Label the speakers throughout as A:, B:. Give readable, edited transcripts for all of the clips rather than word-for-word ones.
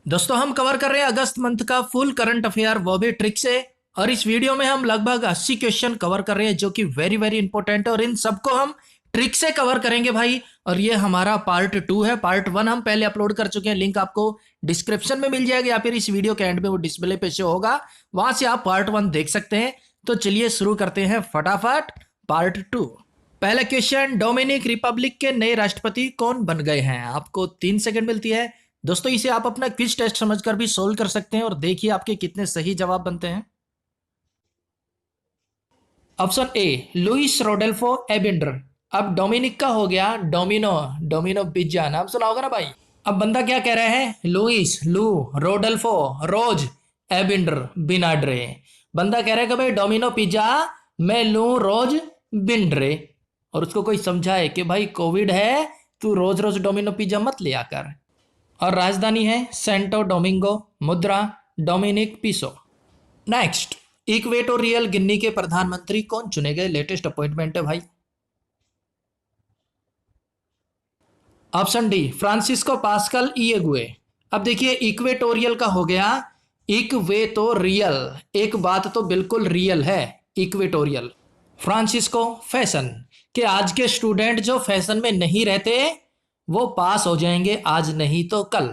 A: दोस्तों हम कवर कर रहे हैं अगस्त मंथ का फुल करंट अफेयर, वो भी ट्रिक से। और इस वीडियो में हम लगभग 80 क्वेश्चन कवर कर रहे हैं जो कि वेरी वेरी इंपॉर्टेंट है और इन सबको हम ट्रिक से कवर करेंगे भाई। और ये हमारा पार्ट 2 है। पार्ट 1 हम पहले अपलोड कर चुके हैं, लिंक आपको डिस्क्रिप्शन में मिल जाएगा या फिर इस वीडियो के एंड में वो डिस्प्ले पे शो होगा, वहां से आप पार्ट 1 देख सकते हैं। तो चलिए शुरू करते हैं फटाफट पार्ट 2। पहला क्वेश्चन, डोमिनिक रिपब्लिक के नए राष्ट्रपति कौन बन गए हैं? आपको 3 सेकंड मिलती है दोस्तों। इसे आप अपना क्विज टेस्ट समझकर भी सोल्व कर सकते हैं और देखिए आपके कितने सही जवाब बनते हैं। Option A Luis Rodolfo Abinader. अब डोमिनिक का हो गया डोमिनो, डोमिनो पिज्जा नाम सुना होगा ना भाई। अब बंदा क्या कह रहा है, लुइस लू रोडेल्फो रोज एबिंडर बिनाड्रे। बंदा कह रहा है कि भाई डोमिनो पिज्जा मैं लू रोज बिंड्रे। और उसको कोई समझाए कि भाई कोविड है, तू रोज रोज डोमिनो पिज्जा मत लिया कर। और राजधानी है सेंटो डोमिंगो, मुद्रा Dominic peso. Next, Equatorial Guinea के प्रधानमंत्री कौन चुने गए? लेटेस्ट अपॉइंटमेंट है भाई। Option D Francisco Pascual Eyegue. अब देखिए इक्वेटोरियल का हो गया इक्वेटोरियल, एक बात तो बिल्कुल रियल है इक्वेटोरियल। फ्रांसिस्को फैशन, कि आज के स्टूडेंट जो फैशन में नहीं रहते वो पास हो जाएंगे आज नहीं तो कल।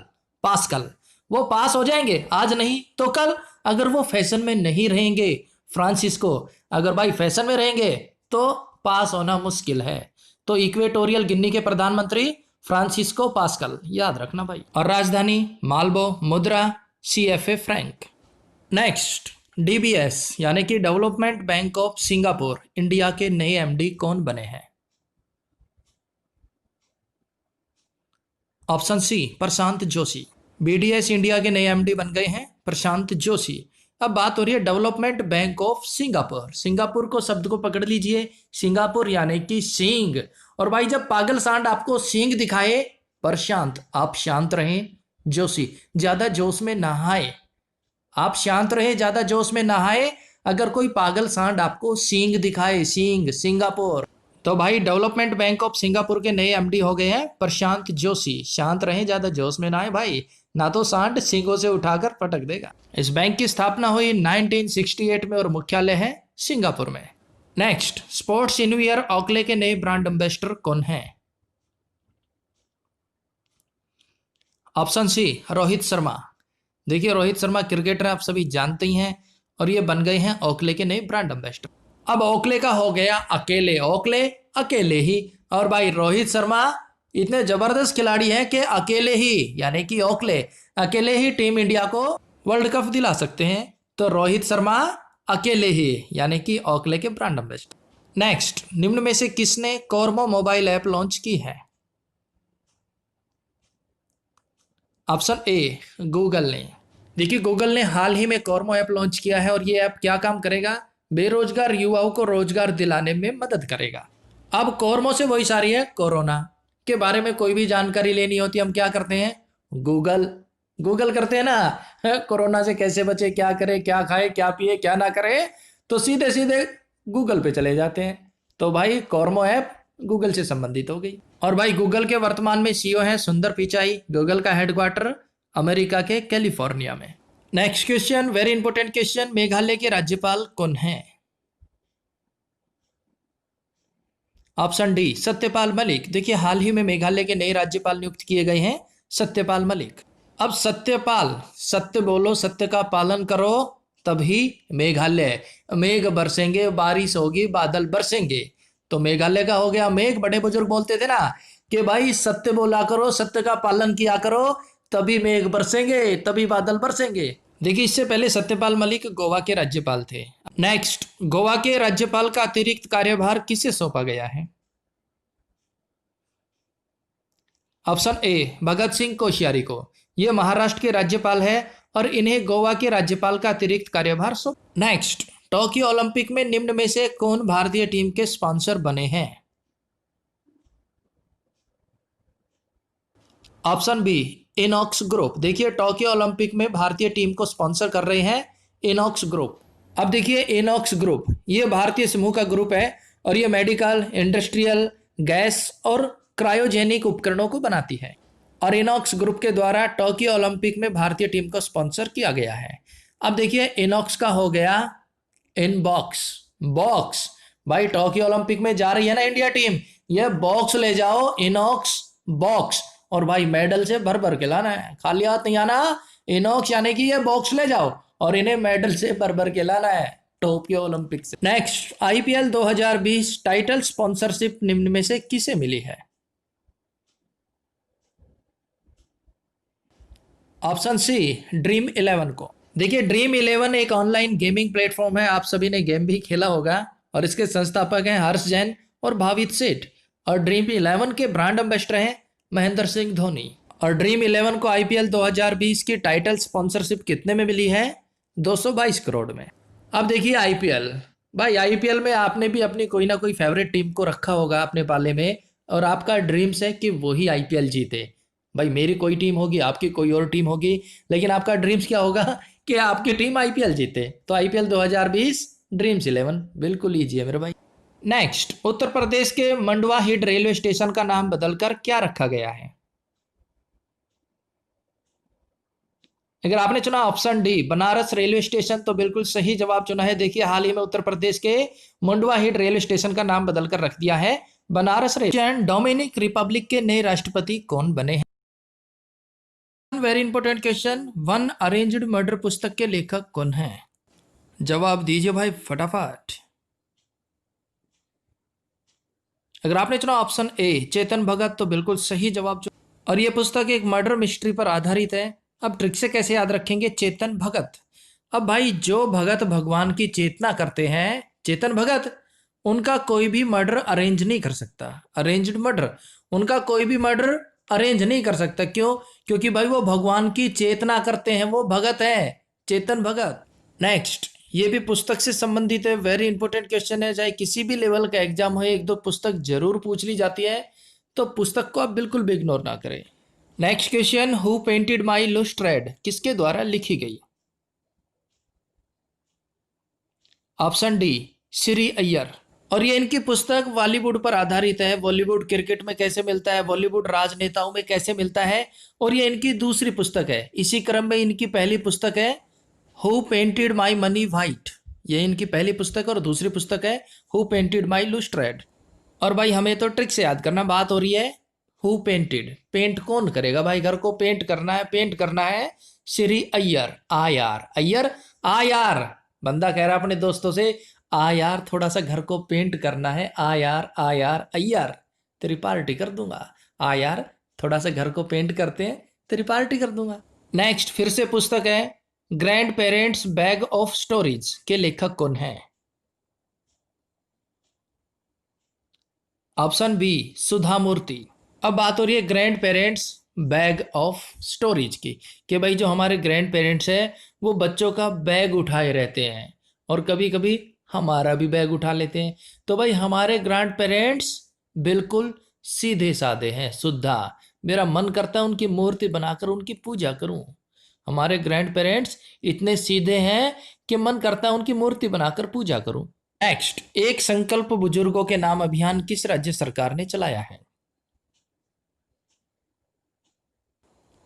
A: पास्कल, वो पास हो जाएंगे आज नहीं तो कल अगर वो फैशन में नहीं रहेंगे। फ्रांसिस्को, अगर भाई फैशन में रहेंगे तो पास होना मुश्किल है। तो इक्वेटोरियल गिनी के प्रधानमंत्री फ्रांसिस्को पास्कल, याद रखना भाई। और राजधानी माल्बो, मुद्रा सीएफए फ्रैंक। नेक्स्ट, डीबीएस यानी कि development bank of Singapore, India के नए एमडी कौन बने हैं? ऑप्शन सी प्रशांत जोशी। बीडीएस इंडिया के नए एमडी बन गए हैं प्रशांत जोशी। अब बात हो रही है development bank of Singapore. Singapore को शब्द को पकड़ लीजिए, सिंगापुर यानी कि सींग। और भाई जब पागल सांड आपको सींग दिखाए, प्रशांत आप शांत रहें, जोशी ज्यादा जोश में नहाए। आप शांत रहे, ज्यादा जोश में नहाए। अगर कोई पागल सांड आपको सींग दिखाए, सींग सिंगापुर, तो भाई डेवलपमेंट बैंक ऑफ सिंगापुर के नए एमडी हो गए हैं प्रशांत जोशी। शांत रहें, ज्यादा जोश में ना आए भाई, ना तो सांड सींगों से उठाकर पटक देगा। इस बैंक की स्थापना हुई 1968 में और मुख्यालय है सिंगापुर में। नेक्स्ट, स्पोर्ट्स इनवियर ओकले के नए ब्रांड एम्बेसडर कौन है? Option C Rohit Sharma. देखिए रोहित शर्मा क्रिकेटर आप सभी जानते ही हैं और ये बन गए हैं ओकले के नए ब्रांड एम्बेसडर। अब ओकले का हो गया अकेले, ओकले अकेले ही। और भाई रोहित शर्मा इतने जबरदस्त खिलाड़ी हैं कि अकेले ही यानी कि ओकले अकेले ही टीम इंडिया को वर्ल्ड कप दिला सकते हैं। तो रोहित शर्मा अकेले ही यानी कि ओकले के ब्रांड एम्बेसडर। नेक्स्ट, निम्न में से किसने कोरमो मोबाइल ऐप लॉन्च की है? ऑप्शन ए गूगल ने। देखिए गूगल ने हाल ही में कोरमो ऐप लॉन्च किया है और ये ऐप क्या काम करेगा? बेरोजगार युवाओं को रोजगार दिलाने में मदद करेगा। अब कोरमो से वही सारी है, कोरोना के बारे में कोई भी जानकारी लेनी होती है हम क्या करते हैं? गूगल गूगल करते हैं ना। कोरोना से कैसे बचे, क्या करे, क्या खाए, क्या पिए, क्या ना करे, तो सीधे सीधे गूगल पे चले जाते हैं। तो भाई कोरमो ऐप गूगल से संबंधित हो गई। और भाई गूगल के वर्तमान में सीईओ है सुंदर पिचाई। गूगल का हेडक्वार्टर अमेरिका के कैलिफोर्निया में। Next question, very important question, Meghalaya के राज्यपाल कौन हैं? Option D Satyapal Malik. देखिए हाल ही में मेघालय के नए राज्यपाल नियुक्त किए गए हैं सत्यपाल मलिक। अब सत्यपाल, सत्य बोलो, सत्य का पालन करो, तभी मेघालय मेघ बरसेंगे, बारिश होगी, बादल बरसेंगे। तो मेघालय का हो गया मेघ। बड़े बुजुर्ग बोलते थे ना कि भाई सत्य बोला करो, सत्य का पालन किया करो, तभी मेघ बरसेंगे, तभी बादल बरसेंगे। देखिए इससे पहले सत्यपाल मलिक गोवा के राज्यपाल थे। नेक्स्ट, गोवा के राज्यपाल का अतिरिक्त कार्यभार किसे सौंपा गया है? ऑप्शन ए भगत सिंह कोश्यारी को। यह महाराष्ट्र के राज्यपाल है और इन्हें गोवा के राज्यपाल का अतिरिक्त कार्यभार सौंप। नेक्स्ट, टोक्यो ओलंपिक में निम्न में से कौन भारतीय टीम के स्पॉन्सर बने हैं? Option B Inox group. देखिए टोक्यो ओलंपिक में भारतीय टीम को स्पॉन्सर कर रहे हैं इनॉक्स ग्रुप। अब देखिए इनॉक्स ग्रुप ये भारतीय समूह का ग्रुप है और ये मेडिकल, इंडस्ट्रियल, गैस और क्रायोजेनिक उपकरणों को बनाती है। और इनॉक्स ग्रुप के द्वारा टोक्यो ओलंपिक में भारतीय टीम को स्पॉन्सर किया गया है। अब देखिए इनॉक्स का हो गया इनबॉक्स, बॉक्स। भाई टोक्यो ओलंपिक में जा रही है ना इंडिया टीम, ये बॉक्स ले जाओ, इनॉक्स बॉक्स। और भाई मेडल से भर भर के लाना है, खाली हाथ नहीं आना। इनॉक्स यानी कि ये बॉक्स ले जाओ और इन्हें मेडल से भर भर के लाना है टोक्यो ओलंपिक से। नेक्स्ट, आईपीएल 2020 टाइटल स्पॉन्सरशिप निम्न में से किसे मिली है? ऑप्शन सी, ड्रीम 11 को। देखिए ड्रीम 11 एक ऑनलाइन गेमिंग प्लेटफॉर्म है, आप सभी ने गेम भी खेला होगा, और इसके संस्थापक हैं हर्ष जैन और भावित सेठ। और ड्रीम 11 के ब्रांड एम्बेसडर हैं महेंद्र सिंह धोनी। और ड्रीम 11 को आईपीएल 2020 की टाइटल स्पॉन्सरशिप कितने में मिली है? 222 करोड़ में। अब देखिए आईपीएल, भाई आईपीएल में आपने भी अपनी कोई ना कोई फेवरेट टीम को रखा होगा अपने पाले में, और आपका ड्रीम्स है कि वही आईपीएल जीते। भाई मेरी कोई टीम होगी, आपकी कोई और टीम होगी, लेकिन आपका ड्रीम्स क्या होगा कि आपकी टीम आईपीएल जीते। तो आईपीएल 2020 ड्रीम्स 11 बिल्कुल ईजी है मेरे भाई। नेक्स्ट, उत्तर प्रदेश के मंडवा हिट रेलवे स्टेशन का नाम बदलकर क्या रखा गया है? अगर आपने चुना option D Banaras railway station तो बिल्कुल सही जवाब चुना है। देखिए हाल ही में उत्तर प्रदेश के मंडवा हिट रेलवे स्टेशन का नाम बदलकर रख दिया है बनारस रेलवे। डोमिनिक रिपब्लिक के नए राष्ट्रपति कौन बने हैं? Very important question, one arranged murder पुस्तक के लेखक कौन हैं? जवाब दीजिए भाई फटाफट। अगर आपने चुना ऑप्शन ए चेतन भगत तो बिल्कुल सही जवाब चुना, और यह पुस्तक एक मर्डर मिस्ट्री पर आधारित है। अब ट्रिक से कैसे याद रखेंगे चेतन भगत? अब भाई जो भगत भगवान की चेतना करते हैं, चेतन भगत, उनका कोई भी मर्डर अरेंज नहीं कर सकता। अरेंज्ड मर्डर, उनका कोई भी मर्डर अरेंज नहीं कर सकता। क्यों? क्योंकि भाई वो भगवान की चेतना करते हैं, वो भगत है, चेतन भगत। नेक्स्ट, ये भी पुस्तक से संबंधित है, वेरी इंपॉर्टेंट क्वेश्चन है, चाहे किसी भी लेवल का एग्जाम हो एक दो पुस्तक जरूर पूछ ली जाती है, तो पुस्तक को आप बिल्कुल भी इग्नोर ना करें। Next question, who painted my lust red किसके द्वारा लिखी गई? Option D Shri Iyer. और ये इनकी पुस्तक बॉलीवुड पर आधारित है, बॉलीवुड क्रिकेट में कैसे मिलता है, बॉलीवुड राजनेताओं में कैसे मिलता है, और ये इनकी दूसरी पुस्तक है। इसी क्रम में इनकी पहली पुस्तक है who painted my money white, ये इनकी पहली पुस्तक और दूसरी पुस्तक है who painted my lust red. और भाई हमें तो ट्रिक से याद करना, बात हो रही है हु पेंटेड, पेंट कौन करेगा भाई, घर को पेंट करना है, पेंट करना है श्री अय्यर। आ यार अय्यर, आ यार, बंदा कह रहा अपने दोस्तों से आ यार थोड़ा सा घर को पेंट करना है, आ यार अय्यर तेरी पार्टी कर दूंगा, आ यार थोड़ा सा घर को पेंट करते हैं तेरी पार्टी कर दूंगा। नेक्स्ट, फिर से पुस्तक है grand parents bag of stories के लेखक कौन है? ऑप्शन बी सुधा मूर्ति। अब बात हो रही है grand parents bag of stories की, कि भाई जो हमारे ग्रैंड पेरेंट्स है वो बच्चों का बैग उठाए रहते हैं, और कभी कभी हमारा भी बैग उठा लेते हैं। तो भाई हमारे ग्रैंड पेरेंट्स बिल्कुल सीधे साधे हैं, शुद्धा। मेरा मन करता है उनकी मूर्ति बनाकर उनकी पूजा करूं। हमारे ग्रैंड पेरेंट्स इतने सीधे हैं कि मन करता है उनकी मूर्ति बनाकर पूजा करूं। नेक्स्ट, एक संकल्प बुजुर्गों के नाम अभियान किस राज्य सरकार ने चलाया है?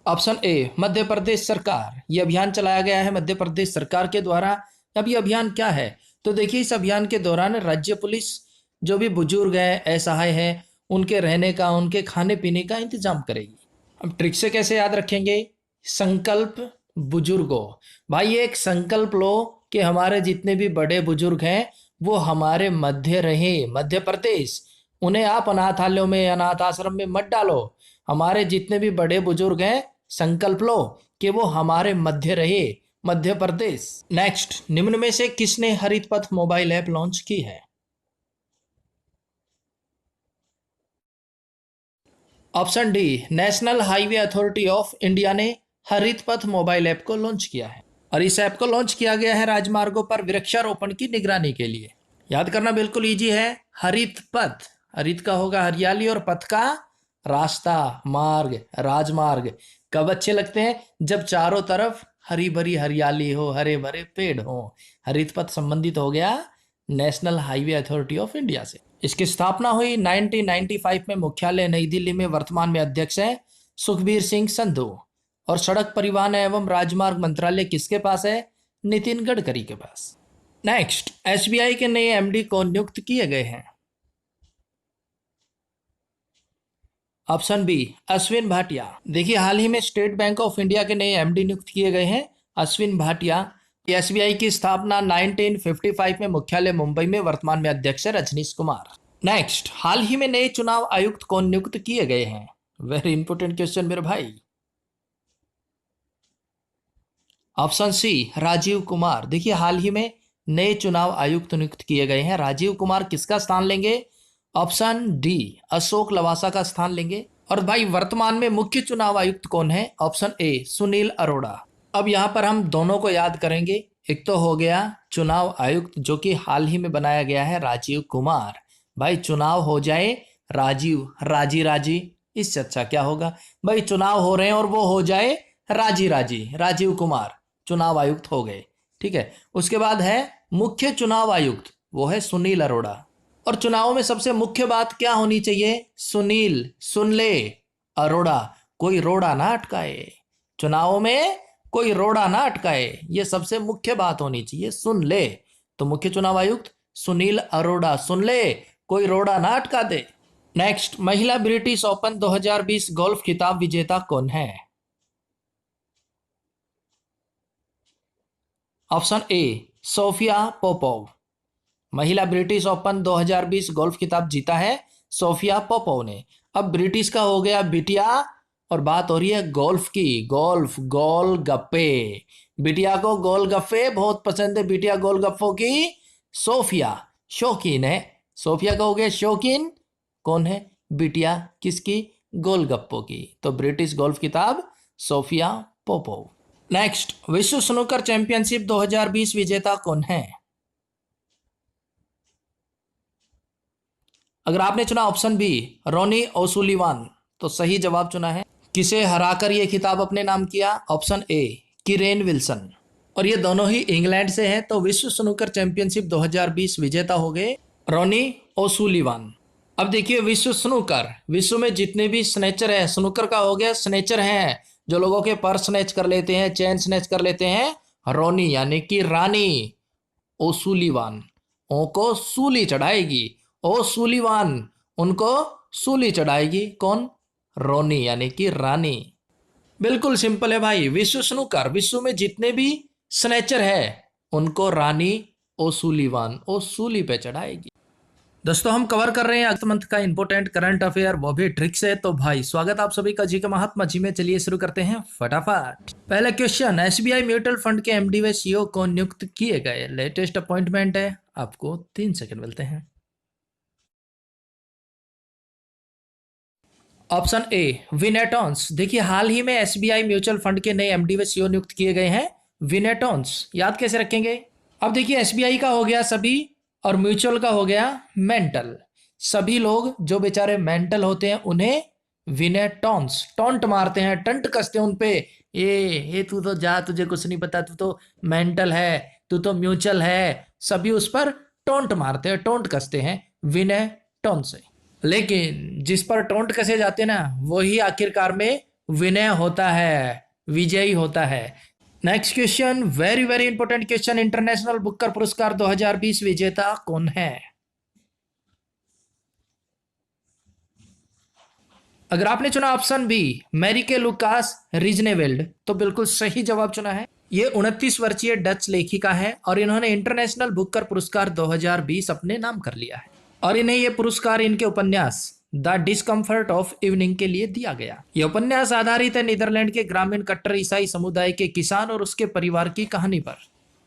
A: ऑप्शन ए मध्य प्रदेश सरकार, यह अभियान चलाया गया है मध्य प्रदेश सरकार के द्वारा। अब यह अभियान क्या है? तो देखिए इस अभियान के दौरान राज्य पुलिस जो भी बुजुर्ग है, असहाय है, उनके रहने का, उनके खाने पीने का इंतजाम करेगी। अब ट्रिक से कैसे याद रखेंगे? संकल्प बुजुर्गों, भाई एक संकल्प लो कि हमारे जितने भी बड़े बुजुर्ग हैं वो हमारे मध्य रहे, मध्य प्रदेश। उन्हें आप अनाथालयों में, अनाथ आश्रम में मत डालो। हमारे जितने भी बड़े बुजुर्ग हैं संकल्प लो कि वो हमारे मध्य रहे, मध्य प्रदेश। नेक्स्ट, निम्न में से किसने हरित पथ मोबाइल ऐप लॉन्च की है? Option D national highway authority of India ने हरित पथ मोबाइल ऐप को लॉन्च किया है, और इस ऐप को लॉन्च किया गया है राजमार्गों पर वृक्षारोपण की निगरानी के लिए। याद करना बिल्कुल इजी है, हरित पथ, हरित का होगा हरियाली और पथ का रास्ता, मार्ग, राजमार्ग। कब अच्छे लगते हैं? जब चारों तरफ हरी भरी हरियाली हो, हरे भरे पेड़ हो। हरित पथ संबंधित हो गया national highway authority of India से। इसकी स्थापना हुई 1995 में, मुख्यालय नई दिल्ली में, वर्तमान में अध्यक्ष है सुखबीर सिंह संधू। और सड़क परिवहन एवं राजमार्ग मंत्रालय किसके पास है? नितिन गडकरी के पास। नेक्स्ट, एसबीआई के नए एमडी कौन नियुक्त किए गए हैं? Option B, Ashwin Bhatia. देखिए, हाल ही में स्टेट बैंक ऑफ इंडिया के नए एमडी नियुक्त किए गए हैं अश्विन भाटिया। एसबीआई की स्थापना 1955 में, मुख्यालय मुंबई में, वर्तमान में अध्यक्ष है रजनीश कुमार। नेक्स्ट, हाल ही में नए चुनाव आयुक्त कौन नियुक्त किए गए हैं? वेरी इंपोर्टेंट क्वेश्चन मेरे भाई। Option C, Rajiv Kumar. देखिए, हाल ही में नए चुनाव आयुक्त नियुक्त किए गए हैं राजीव कुमार। किसका स्थान लेंगे? ऑप्शन डी, अशोक लवासा का स्थान लेंगे। और भाई, वर्तमान में मुख्य चुनाव आयुक्त कौन है? ऑप्शन ए, सुनील अरोड़ा। अब यहां पर हम दोनों को याद करेंगे। एक तो हो गया चुनाव आयुक्त जो कि हाल ही में बनाया गया है राजीव कुमार। भाई, चुनाव हो जाए राजीव, राजी राजी, इससे अच्छा क्या होगा? भाई, चुनाव हो रहे हैं और वो हो जाए राजी राजी, राजीव कुमार चुनाव आयुक्त हो गए। ठीक है। उसके बाद है मुख्य चुनाव आयुक्त, वो है सुनील अरोड़ा। और चुनाव में सबसे मुख्य बात क्या होनी चाहिए? सुनील, सुन ले, अरोड़ा, कोई रोड़ा ना अटकाए। चुनाव में कोई रोड़ा ना अटकाए, ये सबसे मुख्य बात होनी चाहिए, सुन ले। तो मुख्य चुनाव आयुक्त सुनील अरोड़ा, सुन ले, कोई रोड़ा ना अटका दे। नेक्स्ट, महिला ब्रिटिश ओपन 2020 गोल्फ खिताब विजेता कौन है? Option A, Sophia Popov. महिला ब्रिटिश ओपन 2020 गोल्फ खिताब जीता है सोफिया पोपोव ने। अब ब्रिटिश का हो गया बिटिया और बात हो रही है गोल्फ की। गोल्फ, गोल गप्पे। बिटिया को गोल गप्पे बहुत पसंद है, बिटिया गोल गप्पों की सोफिया शौकीन है। सोफिया का हो गया शौकीन, कौन है? बिटिया किसकी? गोलगप्पों की। तो ब्रिटिश गोल्फ खिताब सोफिया पोपोव। नेक्स्ट, विश्व स्नूकर चैंपियनशिप 2020 विजेता कौन है? अगर आपने चुना ऑप्शन बी, रोनी ओसुलिवान, तो सही जवाब चुना है। किसे हराकर यह खिताब अपने नाम किया? Option A, Kiren Wilson. और ये दोनों ही इंग्लैंड से हैं। तो विश्व स्नूकर चैंपियनशिप 2020 विजेता हो गए रोनी ओसुलिवान। अब देखिए, विश्व स्नूकर, विश्व में जितने भी स्नेचर है, स्नूकर का हो गया स्नेचर हैं, जो लोगों के पर्स स्नैच कर लेते हैं, चैन स्नैच कर लेते हैं, रोनी यानी कि रानी ओसुलिवान ओ को सूली चढ़ाएगी। ओ सुलिवान उनको सूली चढ़ाएगी। कौन? रोनी यानी कि रानी। बिल्कुल सिंपल है भाई। विश्व स्नूकर, विश्व में जितने भी स्नेचर है उनको रानी ओ सुलिवान ओ सूली पे चढ़ाएगी। दोस्तों, हम कवर कर रहे हैं अगस्त मंथ का इंपॉर्टेंट करंट अफेयर, वो भी ट्रिक से। तो भाई, स्वागत आप सभी का जी के महात्मा जी में। चलिए शुरू करते हैं फटाफट। पहला क्वेश्चन, एसबीआई म्यूचुअल फंड के एमडी व सीईओ को नियुक्त किए गए? लेटेस्ट अपॉइंटमेंट है, आपको 3 सेकंड मिलते हैं। ऑप्शन ए, विनेटॉन्स। देखिए, हाल ही में एसबीआई म्यूचुअल फंड के नए एमडी व सीईओ नियुक्त किए गए हैं विनेटॉन्स। याद कैसे रखेंगे? अब देखिए, एसबीआई का हो गया सभी और म्यूचुअल का हो गया मेंटल। सभी लोग जो बेचारे मेंटल होते हैं उन्हें विनेटॉन्स, टोंट मारते हैं, टंट कसते हैं उनपे। ये तू तो जा, तुझे कुछ नहीं पता, तू तो मेंटल है, तू तो म्यूचुअल है। सभी उस पर टोंट मारते हैं, टोंट कसते हैं विनेटॉन से। लेकिन जिस पर टोंट कसे जाते ना, वही आखिरकार में विनय होता है, विजयी होता है। Next question, very very important question, international Booker पुरस्कार 2020 विजेता कौन है? अगर आपने चुना ऑप्शन बी, मैरिके लुकास रिजनेवेल्ड, तो बिल्कुल सही जवाब चुना है। ये 29 वर्षीय डच लेखिका है और इन्होंने इंटरनेशनल बुकर पुरस्कार 2020 अपने नाम कर लिया है। और इन्हें यह पुरस्कार इनके उपन्यास द डिस्कम्फर्ट ऑफ इवनिंग के लिए दिया गया। यह उपन्यास आधारित है नीदरलैंड के ग्रामीण कट्टर ईसाई समुदाय के किसान और उसके परिवार की कहानी पर।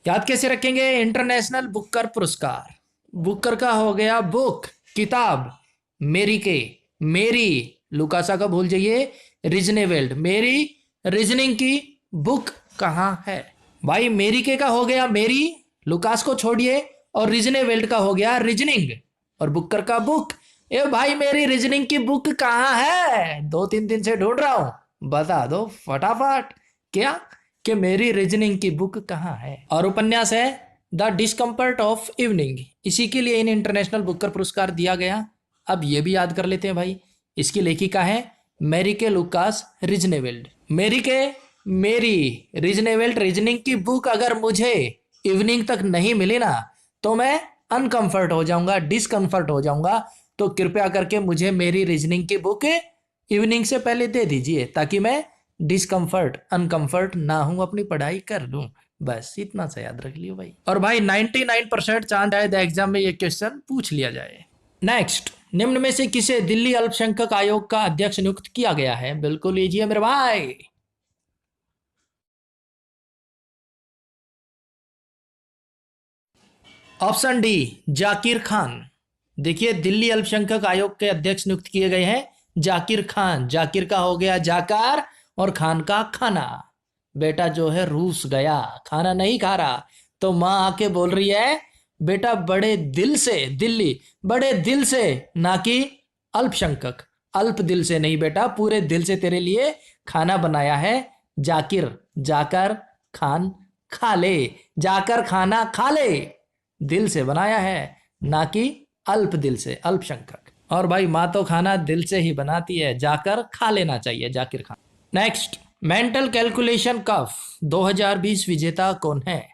A: याद कैसे रखेंगे? इंटरनेशनल बुकर पुरस्कार, बुकर का हो गया बुक, किताब, मेरी के, मेरी, लुकासा का भूल जाइए, रिजनेवेल्ड, मेरी रीजनिंग की बुक कहां है? भाई, मेरी के का हो गया मेरी, लुकास को छोड़िए, और रिजनेवेल्ड का हो गया रीजनिंग, और बुकर का बुक। ए भाई, मेरी रीजनिंग की बुक कहां है? 2-3 दिन से ढूंढ रहा हूं, बता दो फटाफट। क्या? कि मेरी रीजनिंग की बुक कहां है? और उपन्यास है द डिस्कम्फर्ट ऑफ इवनिंग। इसी के लिए इन्हें इंटरनेशनल बुकर पुरस्कार दिया गया। अब ये भी याद कर लेते हैं भाई, इसकी लेखिका है मेरिके लुकास रिजनेवेल्ड। मेरी रिजनेवेल्ड रीजनिंग की बुक अगर मुझे इवनिंग तक नहीं मिली ना तो मैं अनकंफर्ट हो जाऊंगा, डिसकंफर्ट हो जाऊंगा। तो कृपया करके मुझे मेरी रीजनिंग की बुक इवनिंग से पहले दे दीजिए ताकि मैं डिसकंफर्ट अनकंफर्ट ना हूं, अपनी पढ़ाई कर लूं। बस इतना सा याद रख लियो भाई। और भाई 99% चांस शायद एग्जाम में ये क्वेश्चन पूछ लिया जाए। नेक्स्ट, निम्न में से किसे दिल्ली अल्पसंख्यक आयोग का अध्यक्ष नियुक्त किया गया है? बिल्कुल लीजिए मेरे भाई। Option D Zakir Khan. देखिए दिल्ली अल्पसंख्यक आयोग के अध्यक्ष नियुक्त किए गए हैं जाकिर खान। जाकिर का हो गया जाकार और खान का खाना। बेटा जो है रूस गया, खाना नहीं खा रहा, तो माँ आके बोल रही है बेटा बड़े दिल से, दिल्ली बड़े दिल से, ना कि अल्पसंख्यक, अल्प दिल से नहीं बेटा, पूरे दिल से तेरे लिए खाना बनाया है जाकिर। जाकर खान खा ले, जाकर खाना खा ले, दिल से बनाया है ना कि अल्प दिल से, अल्पसंख्यक। और भाई माँ तो खाना दिल से ही बनाती है, जाकर खा लेना चाहिए Zakir Khan. Next, mental calculation cup 2020 विजेता कौन है?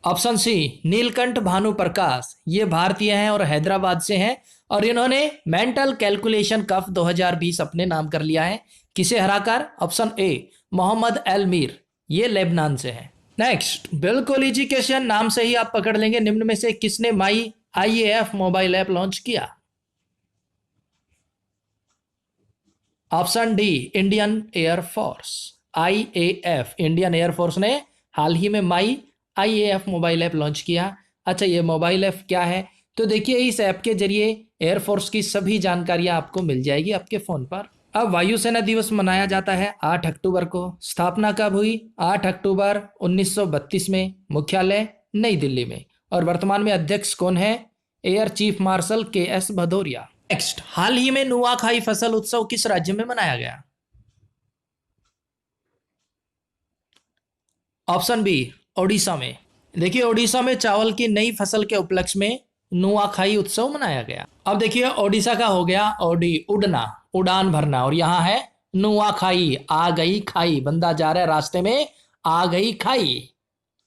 A: ऑप्शन सी नीलकंठ भानु प्रकाश। ये भारतीय हैं और हैदराबाद से हैं और इन्होंने मेंटल कैलकुलेशन कप 2020 अपने नाम कर लिया है। किसे हराकर? Option A Mohammed El Mir, ये लेबनान से है। नेक्स्ट, बिल्कुल इजी क्वेश्चन, नाम से ही आप पकड़ लेंगे। निम्न में से किसने माई आईएएफ मोबाइल ऐप लॉन्च किया? Option D Indian air force. IAF, Indian air force ने हाल ही में माई आईएएफ मोबाइल ऐप लॉन्च किया। अच्छा, ये मोबाइल ऐप क्या है? तो देखिए इस ऐप के जरिए एयरफोर्स की सभी जानकारियां आपको मिल जाएगी आपके फोन पर। अब वायुसेना दिवस मनाया जाता है 8 अक्टूबर को। स्थापना कब हुई? 8 अक्टूबर 1932 में। मुख्यालय नई दिल्ली में। और वर्तमान में अध्यक्ष कौन है? Air chief marshal K S. Bhadauria. Next, हाल ही में नुआखाई फसल उत्सव किस राज्य में मनाया गया? ऑप्शन बी ओडिशा में। देखिए ओडिशा में चावल की नई फसल के उपलक्ष्य में नुआखाई उत्सव मनाया गया। अब देखिए ओडिशा का हो गया ओडी, उड़ना, उड़ान भरना, और यहाँ है नुआखाई, आ गई खाई, बंदा जा रहा है रास्ते में, आ गई खाई।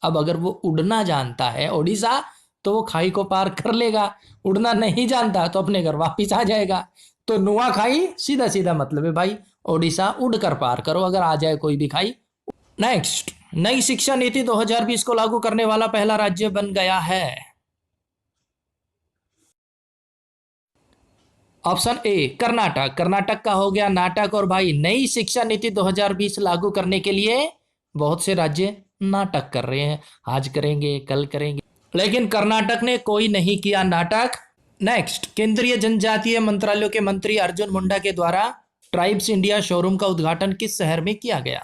A: अब अगर वो उड़ना जानता है ओडिशा तो वो खाई को पार कर लेगा, उड़ना नहीं जानता तो अपने घर वापिस आ जाएगा। तो नुआखाई सीधा सीधा मतलब है भाई ओडिशा उड़कर पार करो अगर आ जाए कोई भी खाई। नेक्स्ट, नई शिक्षा नीति 2020 को लागू करने वाला पहला राज्य बन गया है। ऑप्शन ए कर्नाटक। कर्नाटक का हो गया नाटक। और भाई नई शिक्षा नीति 2020 लागू करने के लिए बहुत से राज्य नाटक कर रहे हैं, आज करेंगे कल करेंगे, लेकिन कर्नाटक ने कोई नहीं किया नाटक। नेक्स्ट, केंद्रीय जनजातीय मंत्रालयों के मंत्री अर्जुन मुंडा के द्वारा ट्राइब्स इंडिया शोरूम का उद्घाटन किस शहर में किया गया?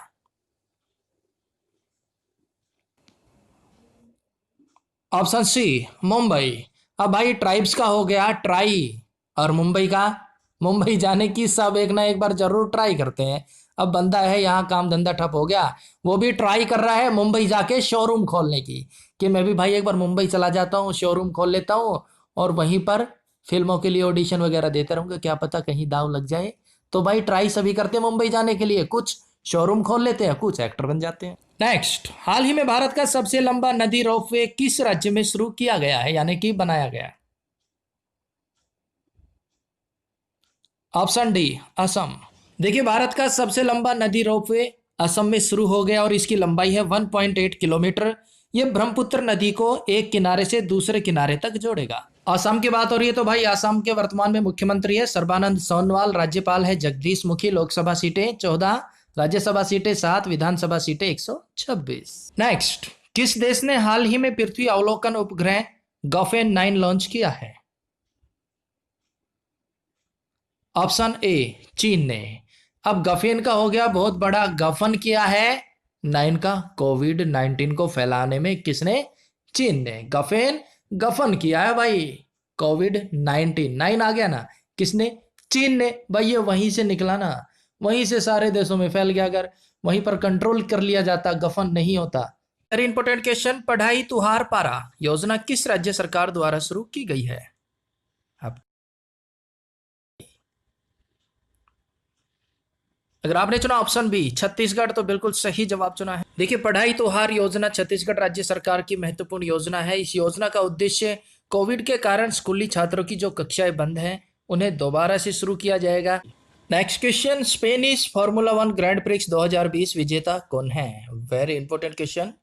A: Option C Mumbai. अब भाई ट्राइब्स का हो गया ट्राई, और मुंबई का, मुंबई जाने की सब एक ना एक बार जरूर ट्राई करते हैं। अब बंदा है यहाँ काम धंधा ठप हो गया, वो भी ट्राई कर रहा है मुंबई जाके शोरूम खोलने की, कि मैं भी भाई एक बार मुंबई चला जाता हूँ, शोरूम खोल लेता हूँ और वहीं पर फिल्मों के लिए ऑडिशन वगैरह देते रहूंगा, क्या पता कहीं दाव लग जाए। तो भाई ट्राई सभी करते हैं मुंबई जाने के लिए, कुछ शोरूम खोल लेते हैं, कुछ एक्टर बन जाते हैं। नेक्स्ट, हाल ही में भारत का सबसे लंबा नदी रोपवे किस राज्य में शुरू किया गया है, यानी कि बनाया गया है? Option D Assam. देखिए भारत का सबसे लंबा नदी रोपवे असम में शुरू हो गया और इसकी लंबाई है 1.8 किलोमीटर। यह ब्रह्मपुत्र नदी को एक किनारे से दूसरे किनारे तक जोड़ेगा। असम की बात हो रही है तो भाई असम के वर्तमान में मुख्यमंत्री है सर्बानंद सोनोवाल, राज्यपाल है जगदीश मुखी, लोकसभा सीटें 14, राज्यसभा सीटें 7, विधानसभा सीटें 126। नेक्स्ट, किस देश ने हाल ही में पृथ्वी अवलोकन उपग्रह गफेन 9 लॉन्च किया है? ऑप्शन ए चीन ने। अब गफेन का हो गया बहुत बड़ा, गफन किया है 9 का, कोविड-19 को फैलाने में किसने? चीन ने। गफेन गफन किया है भाई, कोविड-19 9 आ गया ना, किसने? चीन ने। भाई ये वहीं से निकला ना, वहीं से सारे देशों में फैल गया। अगर वहीं पर कंट्रोल कर लिया जाता, गफन नहीं होता। वेरी इंपॉर्टेंट क्वेश्चन, पढ़ाई तुहार पारा योजना किस राज्य सरकार द्वारा शुरू की गई है? अब अगर आपने चुना ऑप्शन बी छत्तीसगढ़ तो बिल्कुल सही जवाब चुना है। देखिए, पढ़ाई तो हार योजना छत्तीसगढ़ राज्य सरकार की महत्वपूर्ण योजना है। इस योजना का उद्देश्य कोविड के कारण स्कूली छात्रों की जो कक्षाएं बंद हैं उन्हें दोबारा से शुरू किया जाएगा। Next question, Spanish formula 1 grand prix 2020 विजेता कौन है? Very important question.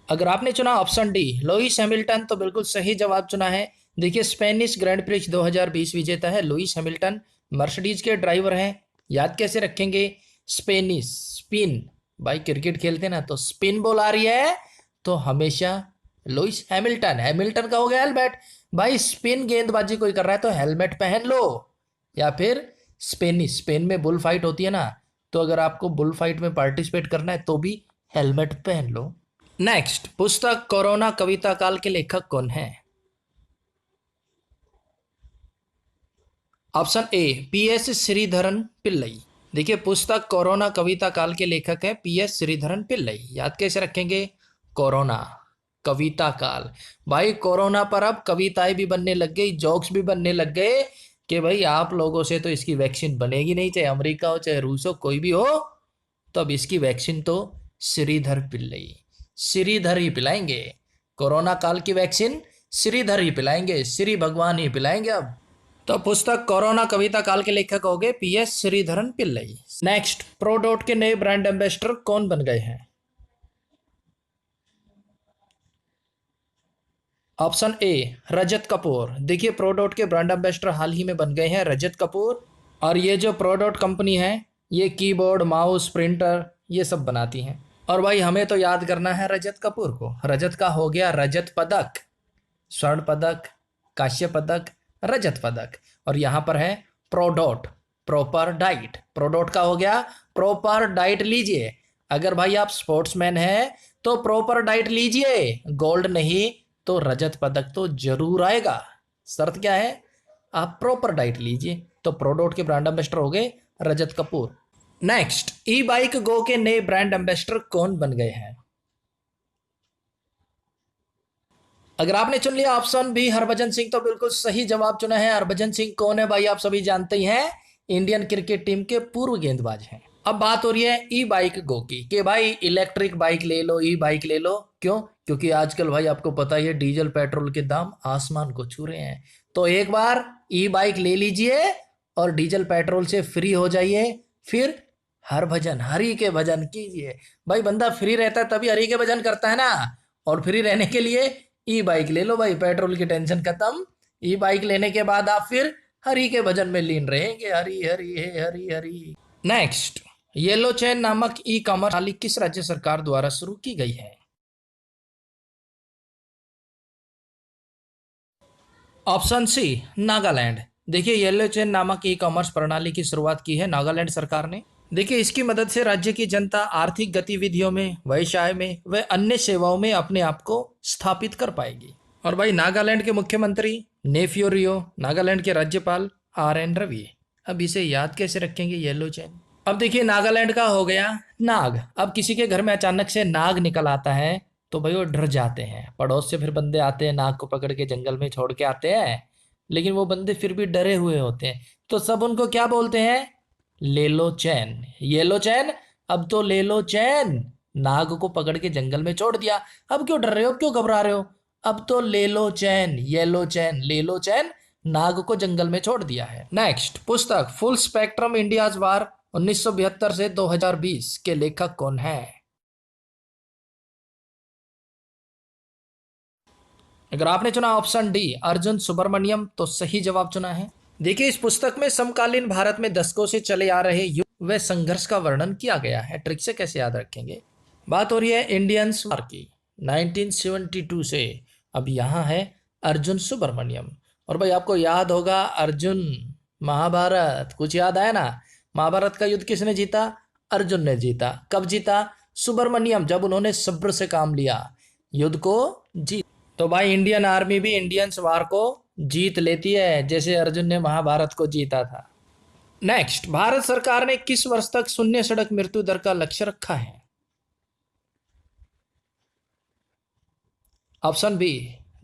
A: अगर आपने चुना ऑप्शन डी लुइस हैमिल्टन तो बिल्कुल सही जवाब चुना है। देखिए, स्पेनिश ग्रैंड प्रिक्स 2020 विजेता है लुइस हैमिल्टन, मर्सिडीज के ड्राइवर हैं। याद कैसे रखेंगे? स्पेनिश स्पिन, भाई क्रिकेट खेलते ना तो स्पिन बॉल आ रही है तो हमेशा लुइस हैमिल्टन। हैमिल्टन का हो गया हेलमेट, भाई स्पिन गेंदबाजी कोई कर रहा है तो हेलमेट पहन लो। या फिर स्पेनिश, स्पेन में बुल फाइट होती है ना, तो अगर आपको बुल फाइट में पार्टिसिपेट करना है तो भी हेलमेट पहन लो। नेक्स्ट, पुस्तक कोरोना कविता काल के लेखक कौन है? ऑप्शन ए पीएस श्रीधरन पिल्लई। देखिए, पुस्तक कोरोना कविता काल के लेखक है पीएस श्रीधरन पिल्लई। याद कैसे रखेंगे? कोरोना कविता काल, भाई कोरोना पर अब कविताएं भी बनने लग गई, जोक्स भी बनने लग गए कि भाई आप लोगों से तो इसकी वैक्सीन बनेगी नहीं, चाहे अमेरिका हो चाहे रूस हो कोई भी हो, तो अब इसकी वैक्सीन तो श्रीधर पिल्लई, श्रीधर ही पिलाएंगे। कोरोना काल की वैक्सीन श्रीधर ही पिलाएंगे, श्री भगवान ही पिलाएंगे अब। तो पुस्तक कोरोना कविता काल के लेखक हो गए पीएस श्रीधरन पिल्लई। नेक्स्ट, प्रोडोट के नए ब्रांड एम्बेसडर कौन बन गए हैं? ऑप्शन ए रजत कपूर। देखिए, प्रोडोट के ब्रांड एम्बेसडर हाल ही में बन गए हैं रजत कपूर। और ये जो प्रोडोट कंपनी है ये कीबोर्ड माउस प्रिंटर ये सब बनाती हैं। और भाई हमें तो याद करना है रजत कपूर को। रजत का हो गया रजत पदक, स्वर्ण पदक, कांस्य पदक, रजत पदक। और यहाँ पर है प्रोडोट, प्रॉपर डाइट। प्रोडोट का हो गया प्रॉपर डाइट लीजिए। अगर भाई आप स्पोर्ट्समैन हैं तो प्रॉपर डाइट लीजिए, गोल्ड नहीं तो रजत पदक तो जरूर आएगा। शर्त क्या है? आप प्रॉपर डाइट लीजिए। तो प्रोडोट के ब्रांड एम्बेसडर हो गए रजत कपूर। नेक्स्ट, ई बाइक गो के नए ब्रांड एम्बेसडर कौन बन गए हैं? अगर आपने चुन लिया ऑप्शन बी हरभजन सिंह तो बिल्कुल सही जवाब चुना है। हरभजन सिंह कौन है भाई? आप सभी जानते ही हैं, इंडियन क्रिकेट टीम के पूर्व गेंदबाज हैं। अब बात हो रही है ई बाइक गो की कि भाई इलेक्ट्रिक बाइक ले लो, ई बाइक ले लो। क्यों? क्योंकि आजकल भाई आपको पता ही है डीजल पेट्रोल के दाम आसमान को छू रहे हैं। तो एक बार ई बाइक ले लीजिए और डीजल पेट्रोल से फ्री हो जाइए, फिर हर भजन हरि के भजन कीजिए। भाई बंदा फ्री रहता है तभी हरि के भजन करता है ना। और फ्री रहने के लिए ई बाइक ले लो भाई, पेट्रोल की टेंशन खत्म। ई बाइक लेने के बाद आप फिर हरि के भजन में लीन रहेंगे, हरि हरि हे हरि हरि। नेक्स्ट, येलो चैन नामक ई कॉमर्स प्रणाली किस राज्य सरकार द्वारा शुरू की गई है? Option C Nagaland. देखिए, येलो चैन नामक ई कॉमर्स प्रणाली की शुरुआत की है नागालैंड सरकार ने। देखिए, इसकी मदद से राज्य की जनता आर्थिक गतिविधियों में, व्यवसाय में व अन्य सेवाओं में अपने आप को स्थापित कर पाएगी। और भाई नागालैंड के मुख्यमंत्री नेफ्यू रियो, नागालैंड के राज्यपाल आर एन रवि। अब इसे याद कैसे रखेंगे येलो चैन? अब देखिए, नागालैंड का हो गया नाग। अब किसी के घर में अचानक से नाग निकल आता है तो भाई वो डर जाते हैं। पड़ोस से फिर बंदे आते हैं, नाग को पकड़ के जंगल में छोड़ के आते हैं, लेकिन वो बंदे फिर भी डरे हुए होते हैं। तो सब उनको क्या बोलते हैं? ले लो चैन, येलो चैन। अब तो ले लो चैन, नाग को पकड़ के जंगल में छोड़ दिया। अब क्यों डर रहे हो, क्यों घबरा रहे हो? अब तो ले लो चैन, येलो चैन, ले लो चैन, नाग को जंगल में छोड़ दिया है। नेक्स्ट, पुस्तक फुल स्पेक्ट्रम इंडियाज वार 1972 से 2020 के लेखक कौन है? अगर आपने चुना ऑप्शन डी अर्जुन सुब्रमण्यम तो सही जवाब चुना है। देखिए, इस पुस्तक में समकालीन भारत में दशकों से चले आ रहे युद्ध व संघर्ष का वर्णन किया गया है। ट्रिक से कैसे याद रखेंगे? बात हो रही है इंडियंस वार की 1972 से। अब यहाँ है अर्जुन सुब्रमण्यम। और भाई आपको याद होगा अर्जुन, महाभारत, कुछ याद आया ना? महाभारत का युद्ध किसने जीता? अर्जुन ने जीता। कब जीता? सुब्रमण्यम, जब उन्होंने सब्र से काम लिया, युद्ध को जीत। तो भाई इंडियन आर्मी भी इंडियंस वार को जीत लेती है जैसे अर्जुन ने महाभारत को जीता था। नेक्स्ट, भारत सरकार ने किस वर्ष तक शून्य सड़क मृत्यु दर का लक्ष्य रखा है? Option B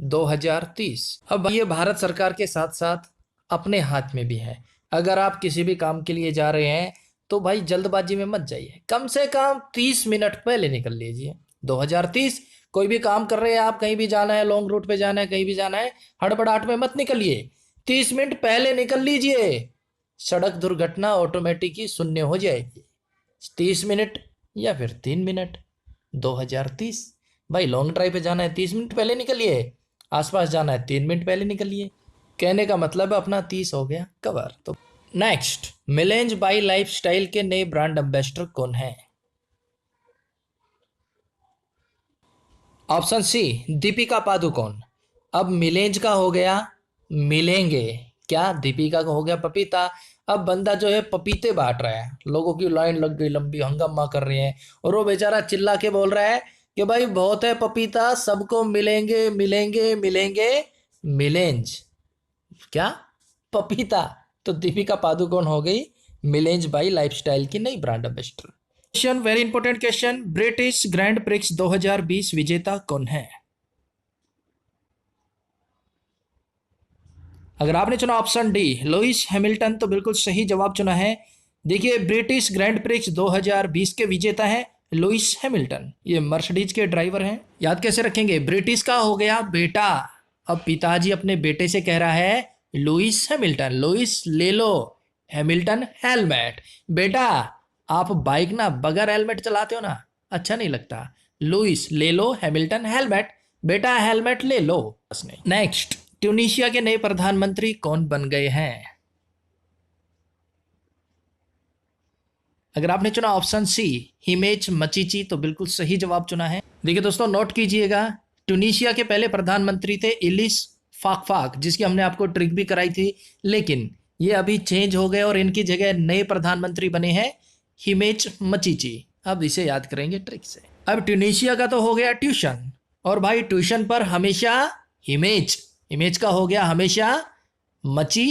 A: 2030। अब ये भारत सरकार के साथ साथ अपने हाथ में भी है। अगर आप किसी भी काम के लिए जा रहे हैं तो भाई जल्दबाजी में मत जाइए, कम से कम 30 मिनट पहले निकल लीजिए। 2030 कोई भी काम कर रहे हैं आप, कहीं भी जाना है, लॉन्ग रूट पे जाना है, कहीं भी जाना है, हड़बड़ाहट में मत निकलिए, 30 मिनट पहले निकल लीजिए। सड़क दुर्घटना ऑटोमेटिक ही शून्य हो जाएगी। 30 मिनट या फिर 3 मिनट। 2030 भाई लॉन्ग ड्राइव पे जाना है 30 मिनट पहले निकलिए, आसपास जाना है 3 मिनट पहले निकलिए। कहने का मतलब है अपना 30 हो गया कवर। तो नेक्स्ट, मिलेंज बाई लाइफस्टाइल के नए ब्रांड एम्बेसडर कौन है? Option C Deepika Padukone. अब मिलेंज का हो गया मिलेंगे, क्या दीपिका का हो गया पपीता। अब बंदा जो है पपीते बांट रहा है, लोगों की लाइन लग गई लंबी, हंगामा कर रहे हैं, और वो बेचारा चिल्ला के बोल रहा है कि भाई बहुत है पपीता, सबको मिलेंगे मिलेंगे मिलेंगे मिलेंज। क्या? पपीता। तो दीपिका पादुकोण हो गई मिलेंज बाई लाइफस्टाइल की नई brand ambassador. Question, very important question, British grand prix 2020 विजेता कौन है? अगर आपने चुना ऑप्शन डी लुइस हैमिल्टन तो बिल्कुल सही जवाब चुना है। देखिए ब्रिटिश ग्रैंड प्रिक्स 2020 के विजेता है लुइस हैमिल्टन, ये मर्सिडीज के ड्राइवर हैं। याद कैसे रखेंगे? ब्रिटिश का हो गया बेटा, अब पिताजी अपने बेटे से कह रहा है लुइस हैमिल्टन, लुइस ले लो, हैमिल्टन हेलमेट। बेटा आप बाइक ना बगैर हेलमेट चलाते हो ना, अच्छा नहीं लगता, लुइस ले लो हैमिल्टन हेलमेट, बेटा हेलमेट ले लो। नेक्स्ट, ट्यूनीशिया के नए प्रधानमंत्री कौन बन गए हैं? अगर आपने चुना ऑप्शन सी हिमेच मचीची तो बिल्कुल सही जवाब चुना है। देखिए दोस्तों नोट कीजिएगा, ट्यूनीशिया के पहले प्रधानमंत्री थे इलिस फाकफाक, जिसकी हमने आपको ट्रिक भी कराई थी, लेकिन ये अभी चेंज हो गए और इनकी जगह नए प्रधानमंत्री बने हैं हिमेच मचीची। अब इसे याद करेंगे ट्रिक से। अब ट्यूनीशिया का तो हो गया ट्यूशन, और भाई ट्यूशन पर हमेशा हिमेच, इमेज का हो गया हमेशा मची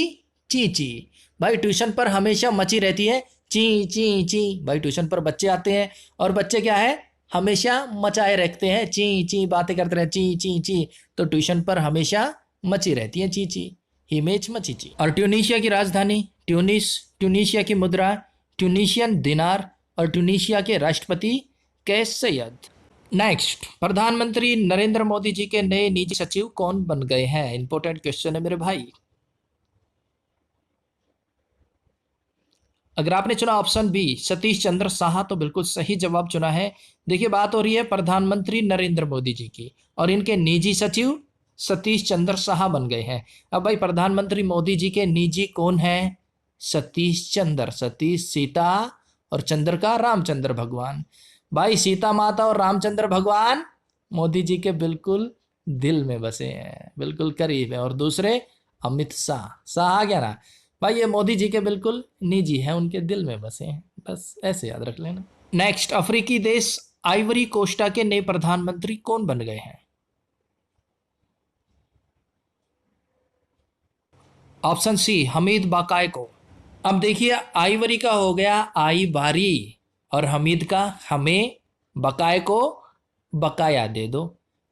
A: ची। भाई ट्यूशन पर हमेशा मची रहती है ची ची ची। भाई ट्यूशन पर बच्चे आते हैं और बच्चे क्या है हमेशा मचाए रखते हैं, ची ची बातें करते रहे ची ची ची। तो ट्यूशन पर हमेशा मची रहती है ची ची, हिमेच मची ची। और ट्यूनीशिया की राजधानी ट्यूनिस, ट्यूनीशिया की मुद्रा ट्यूनीशियन दिनार, और ट्यूनीशिया के राष्ट्रपति कैस सैयद। नेक्स्ट, प्रधानमंत्री नरेंद्र मोदी जी के नए निजी सचिव कौन बन गए हैं? इंपॉर्टेंट क्वेश्चन है मेरे भाई। अगर आपने चुना ऑप्शन बी सतीश चंद्र साहा तो बिल्कुल सही जवाब चुना है। देखिए बात हो रही है प्रधानमंत्री नरेंद्र मोदी जी की, और इनके निजी सचिव सतीश चंद्र साहा बन गए हैं। अब भाई प्रधानमंत्री मोदी जी के निजी कौन है? सतीश चंद्र, सतीश सीता और चंद्र का रामचंद्र भगवान। भाई सीता माता और रामचंद्र भगवान मोदी जी के बिल्कुल दिल में बसे हैं, बिल्कुल करीब है। और दूसरे अमित शाह, शाह आ गया ना भाई, ये मोदी जी के बिल्कुल निजी हैं, उनके दिल में बसे हैं, बस ऐसे याद रख लेना। नेक्स्ट, अफ्रीकी देश आइवरी कोस्टा के नए प्रधानमंत्री कौन बन गए हैं? Option C Hamed Bakayoko. अब देखिए आइवरी का हो गया आई बारी, और हमीद का हमें, बकाए को बकाया दे दो।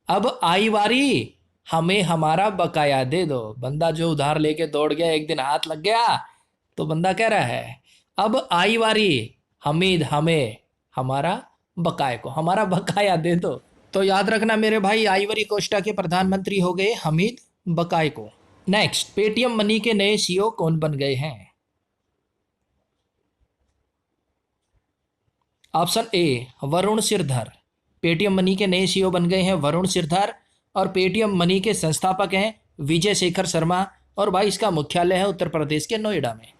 A: अब आई बारी, हमें हमारा बकाया दे दो। बंदा जो उधार लेके दौड़ गया, एक दिन हाथ लग गया, तो बंदा कह रहा है अब आई बारी, हमीद हमें हमारा बकाए को हमारा बकाया दे दो। तो याद रखना मेरे भाई, आइवरी कोस्टा के प्रधानमंत्री हो गए हमीद बकाए को। नेक्स्ट, पेटीएम मनी के नए सीईओ कौन बन गए हैं? Option A Varun Sridhar, Paytm money के नए सीईओ बन गए हैं वरुण सिरधर, और पेटीएम मनी के संस्थापक हैं विजय शेखर शर्मा, और भाई इसका मुख्यालय है उत्तर प्रदेश के नोएडा में।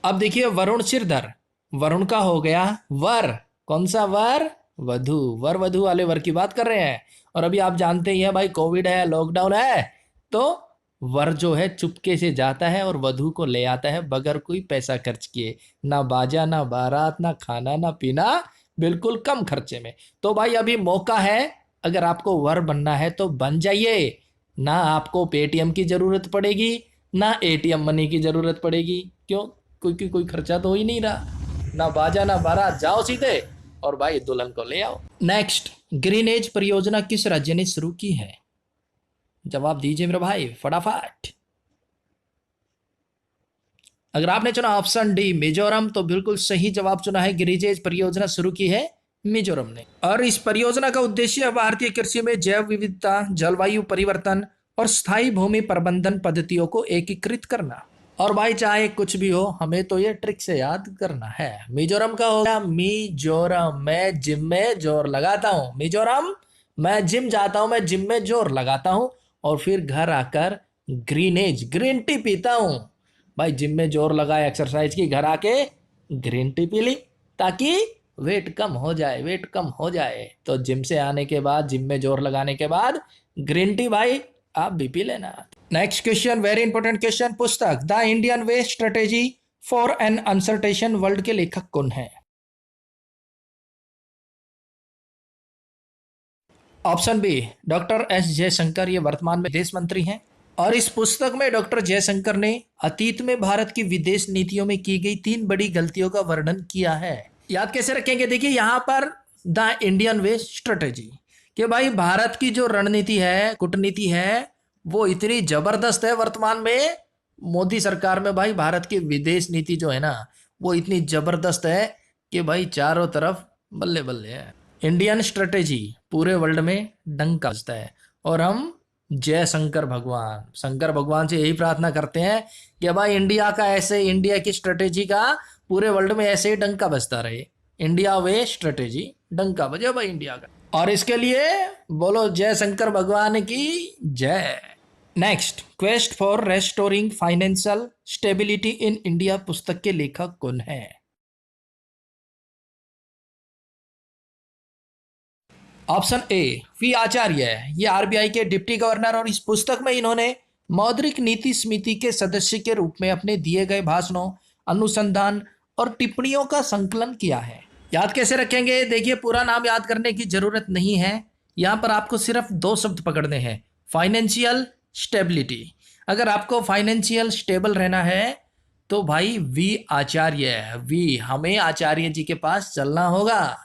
A: अब देखिए वरुण सिरधर, वरुण का हो गया वर, कौन सा वर? वधु, वर वधु वाले वर की बात कर रहे हैं। और अभी आप जानते ही हैं भाई कोविड है, लॉकडाउन है, तो वर जो है चुपके से जाता है और वधु को ले आता है बगैर कोई पैसा खर्च किए, ना बाजा ना बारात ना खाना ना पीना, बिल्कुल कम खर्चे में। तो भाई अभी मौका है, अगर आपको वर बनना है तो बन जाइए, ना आपको पेटीएम की जरूरत पड़ेगी ना एटीएम मनी की जरूरत पड़ेगी। क्यों? क्योंकि कोई खर्चा तो हो ही नहीं रहा, ना बाजा ना बारात, जाओ सीधे और भाई दुल्हन को ले आओ। नेक्स्ट, ग्रीन एज परियोजना किस राज्य ने शुरू की है? जवाब दीजिए मेरे भाई फटाफट। अगर आपने चुना ऑप्शन डी मिजोरम तो बिल्कुल सही जवाब चुना है। गिरिजेज परियोजना शुरू की है मिजोरम ने और इस परियोजना का उद्देश्य भारतीय कृषि में जैव विविधता, जलवायु परिवर्तन और स्थायी भूमि प्रबंधन पद्धतियों को एकीकृत करना। और भाई चाहे कुछ भी हो हमें तो ये ट्रिक से याद करना है। मिजोरम का होगा मिजोरम, मैं जिम में जोर लगाता हूँ। मिजोरम, मैं जिम जाता हूँ, मैं जिम में जोर लगाता हूँ और फिर घर आकर ग्रीन टी पीता हूँ। भाई जिम में जोर लगाए एक्सरसाइज की, घर आके ग्रीन टी पी ली ताकि वेट कम हो जाए, वेट कम हो जाए। तो जिम से आने के बाद, जिम में जोर लगाने के बाद ग्रीन टी भाई आप भी पी लेना। Next question, very important question. पुस्तक the Indian way strategy for an uncertain world के लेखक कौन है? Option B doctor S Jaishankar, ये वर्तमान में विदेश मंत्री हैं। और इस पुस्तक में डॉक्टर जयशंकर ने अतीत में भारत की विदेश नीतियों में की गई 3 बड़ी गलतियों का वर्णन किया है। याद कैसे रखेंगे? देखिए यहां पर द इंडियन वे स्ट्रेटेजी कि भाई भारत की जो रणनीति है, कूटनीति है, वो इतनी जबरदस्त है वर्तमान में। मोदी सरकार में भाई भारत की विदेश नीति जो है ना, वो इतनी जबरदस्त है कि भाई चारों तरफ बल्ले बल्ले है। इंडियन स्ट्रेटेजी पूरे वर्ल्ड में डंका बजता है और हम जय शंकर भगवान, शंकर भगवान से यही प्रार्थना करते हैं कि भाई इंडिया का ऐसे, इंडिया की स्ट्रेटेजी का पूरे वर्ल्ड में ऐसे ही डंका बजता रहे। इंडिया वे स्ट्रेटेजी डंका बजे भाई इंडिया का। और इसके लिए बोलो जय शंकर भगवान की जय। Next, quest for restoring financial stability in India पुस्तक के लेखक कौन है? ऑप्शन ए वी आचार्य है, ये आरबीआई के डिप्टी गवर्नर और इस पुस्तक में इन्होंने मौद्रिक नीति समिति के सदस्य के रूप में अपने दिए गए भाषणों, अनुसंधान और टिप्पणियों का संकलन किया है। याद कैसे रखेंगे? देखिए पूरा नाम याद करने की जरूरत नहीं है, यहां पर आपको सिर्फ 2 शब्द पकड़ने हैं, फाइनेंशियल स्टेबिलिटी। अगर आपको फाइनेंशियल स्टेबल रहना है तो भाई वी आचार्य है, वी, हमें आचार्य जी के पास चलना होगा,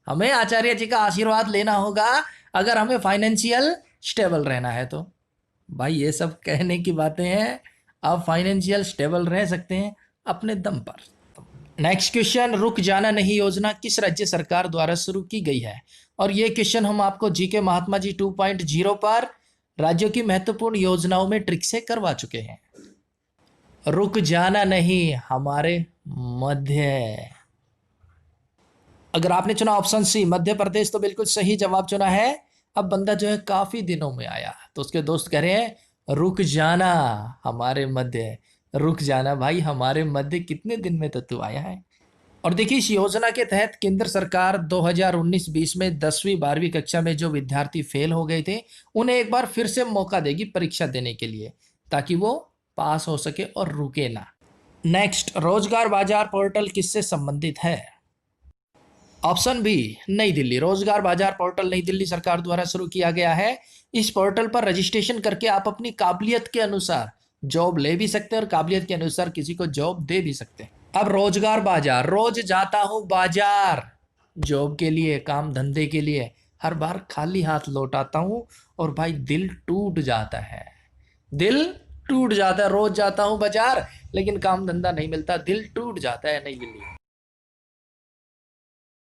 A: हमें आचार्य जी का आशीर्वाद लेना होगा अगर हमें फाइनेंशियल स्टेबल रहना है तो। भाई ये सब कहने की बातें हैं, आप फाइनेंशियल स्टेबल रह सकते हैं अपने दम पर। नेक्स्ट क्वेश्चन, रुक जाना नहीं योजना किस राज्य सरकार द्वारा शुरू की गई है? और ये क्वेश्चन हम आपको जीके महात्मा जी 2.0 पर राज्यों की महत्वपूर्ण योजनाओं में ट्रिक से करवा चुके हैं। रुक जाना नहीं हमारे मध्य, अगर आपने चुना ऑप्शन सी मध्य प्रदेश तो बिल्कुल सही जवाब चुना है। अब बंदा जो है काफी दिनों में आया तो उसके दोस्त कह रहे हैं रुक जाना हमारे मध्य, रुक जाना भाई हमारे मध्य, कितने दिन में तो तू आया है। और देखिए इस योजना के तहत केंद्र सरकार 2019-20 में 10वीं 12वीं कक्षा में जो विद्यार्थी फेल हो गए थे उन्हें एक बार फिर से मौका देगी परीक्षा देने के लिए ताकि वो पास हो सके और रुके ना। नेक्स्ट, रोजगार बाजार पोर्टल किससे संबंधित है? ऑप्शन बी नई दिल्ली, रोजगार बाजार पोर्टल नई दिल्ली सरकार द्वारा शुरू किया गया है। इस पोर्टल पर रजिस्ट्रेशन करके आप अपनी काबिलियत के अनुसार जॉब ले भी सकते हैं और काबिलियत के अनुसार किसी को जॉब दे भी सकते हैं। अब रोजगार बाजार, रोज जाता हूं बाजार जॉब के लिए, काम धंधे के लिए, हर बार खाली हाथ लौट आता हूं और भाई दिल टूट जाता है, दिल टूट जाता है। रोज जाता हूं बाजार लेकिन काम धंधा नहीं मिलता, दिल टूट जाता है, नहीं मिली।